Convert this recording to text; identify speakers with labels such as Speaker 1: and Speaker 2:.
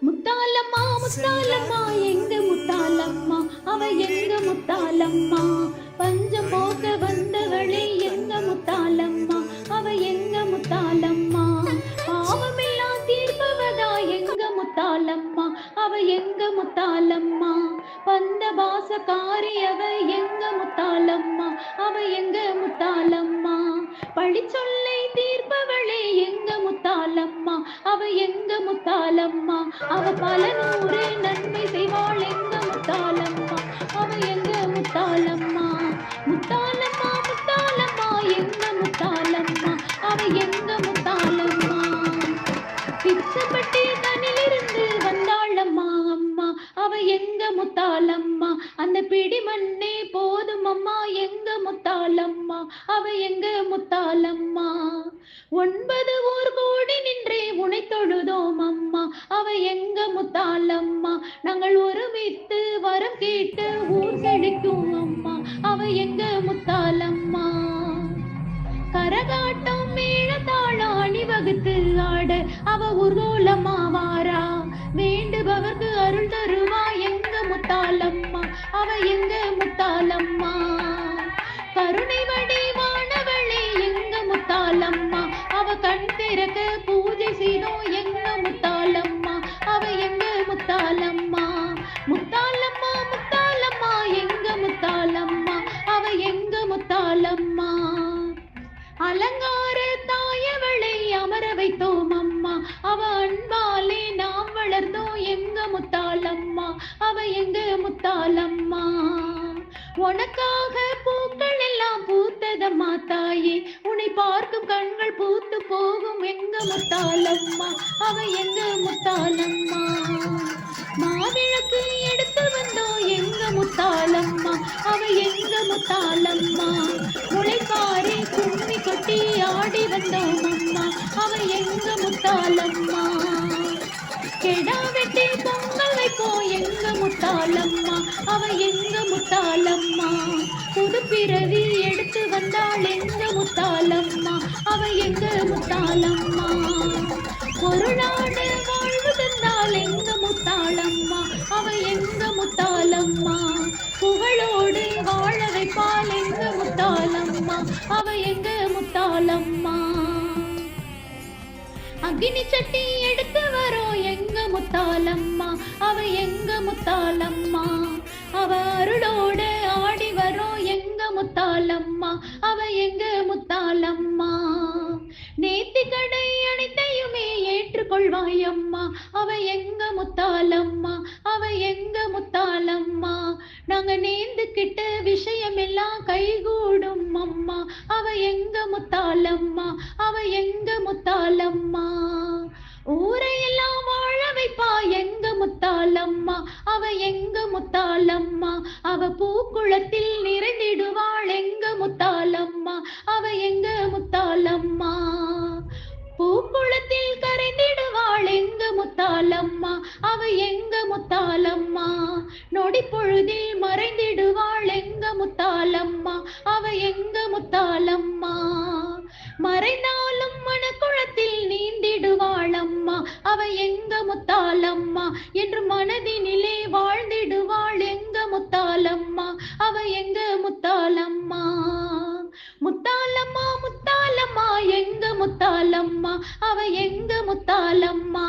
Speaker 1: முத்தாலம்மா முத்தாலம்மா எங்க முத்தாலம்மா, அவ எங்க முத்தாலம்மா, பஞ்சம் போக்க வந்தவளே எங்க முத்தாலம்மா, அவ எங்க முத்தாலம்மா, பாவமெல்லாம் தீர்ப்பவதா எங்க முத்தாலம்மா, அவ எங்க முத்தாலம்மா, வந்த பாசக்காரி அவ எங்க முத்தாலம்மா, அவ எங்க முத்தாலம்மா, பழிச்சொல்லை தீர்ப்பவளே எங்க முத்தாலம்மா, அவ எங்க முத்தாலம்மா, அவ பல நூறு நன்மை செய்வாள் எங்க முத்தாலம்மா, அவ எங்க முத்தாலம்மா, முத்தாலம்மா முத்தாலம்மா எங்க முத்தாலம்மா, அவ எங்க முத்தாலம்மா, பிச்சப்பட்டி தனிலிருந்து வந்தாளம்மா அம்மா, அவ எங்க முத்தாலம்மா, அந்த பிடி மண்ணே போதும் அம்மா எங்க முத்தாலம்மா, அவ எங்க முத்தாலம்மா, 9 ஊர் கூடி நின்றே உனை தொழுதோம் அம்மா, அவ எங்க முத்தாலம்மா, நாங்கள் ஒருமித்து வரம் கேட்டு ஊர் செழிக்கும் அம்மா, அவ எங்க முத்தாலம்மா, கரகாட்டம் மேளதாளம் அணிவகுத்து ஆட அவ ஊர்கோலமா வாரா, வேண்டுபவர்க்கு அருள் தருவா எங்க முத்தாலம்மா, அவ எங்க முத்தாலம்மா, கருணை வடிவானவளே எங்க முத்தாலம்மா, அவ கண் திறக்க பூஜை செய்தோம் எங்க முத்தாலம்மா, அவ எங்க முத்தாலம்மா, முத்தாலம்மா முத்தாலம்மா எங்க முத்தாலம்மா, அவ எங்க முத்தாலம்மா, அலங்கார தாயவளை அமர வைத்தோம் அம்மா, அவ அன்பாலே நாம் வளர்ந்தோம் எங்க முத்தாலம்மா, அவ எங்க முத்தாலம்மா, உனக்காக பூக்கள் எல்லாம் பூத்ததம்மா தாயே, உன்னை பார்க்கும் கண்கள் பூத்து போகும் எங்க முத்தாலம்மா, அவ எங்க முத்தாலம்மா, மாவிளக்கு எடுத்து வந்தோம் எங்க முத்தாலம்மா, அவ எங்க முத்தாலம்மா, முளைப்பாரி கும்மி கொட்டி ஆடி வந்தோம் அம்மா, அவ எங்க முத்தாலம்மா, கெடா வெட்டி பொங்கல் வைப்போம் எங்க முத்தாலம்மா, அவ எங்க முத்தாலம்மா, புது பிறவி எடுத்து வந்தாள் எங்க முத்தாலம்மா, அவ எங்க முத்தாலம்மா, பொருளாடு வாழ்வு தந்தாள் எங்க முத்தாலம்மா, அவ எங்க முத்தாலம்மா, புகழோடு வாழ வைப்பாள் எங்க முத்தாலம்மா, அவ எங்க முத்தாலம்மா, அக்னி சட்டி எடுத்து வரோம் எங்க முத்தாலம்மா, அவ எங்க முத்தாலம்மா, அவ அருளோட ஆடி வரோம் எங்க முத்தாலம்மா, அவ எங்க முத்தாலம்மா, நேத்தி கடை அனைத்தையுமே ஏற்றுக்கொள்வாய் அம்மா, அவ எங்க முத்தாலம்மா, அவ எங்க முத்தாலம்மா, நாங்க நேர்ந்துக்கிட்ட விஷயம் எல்லாம் கைகூடும் அம்மா, அவ எங்க முத்தாலம்மா, அவ எங்க முத்தாலம்மா, ஊரையெல்லாம் வாழ வைப்பா எங்க முத்தாலம்மா, அவ எங்க முத்தாலம்மா, அவ பூக்குளத்தில் நிறைந்திடுவாள் எங்க முத்தாலம்மா, அவ எங்க முத்தாலம்மா, பூக்குளத்தில் கரைந்திடுவாள் எங்க முத்தாலம்மா, அவ எங்க முத்தாலம்மா, நொடி பொழுதில் மறைந்திடுவாள் எங்க முத்தாலம்மா, அவ எங்க முத்தாலம்மா, மறைந்தாலும் மனக்குளத்தில் நீந்திடுவாள் அம்மா, அவ எங்க முத்தாலம்மா, என்று மனதினிலே வாழ்ந்திடுவாள் எங்க முத்தாலம்மா, அவ எங்க முத்தாலம்மா, முத்தாலம்மா முத்தாலம்மா எங்க முத்தாலம்மா, அவ எங்க முத்தாலம்மா.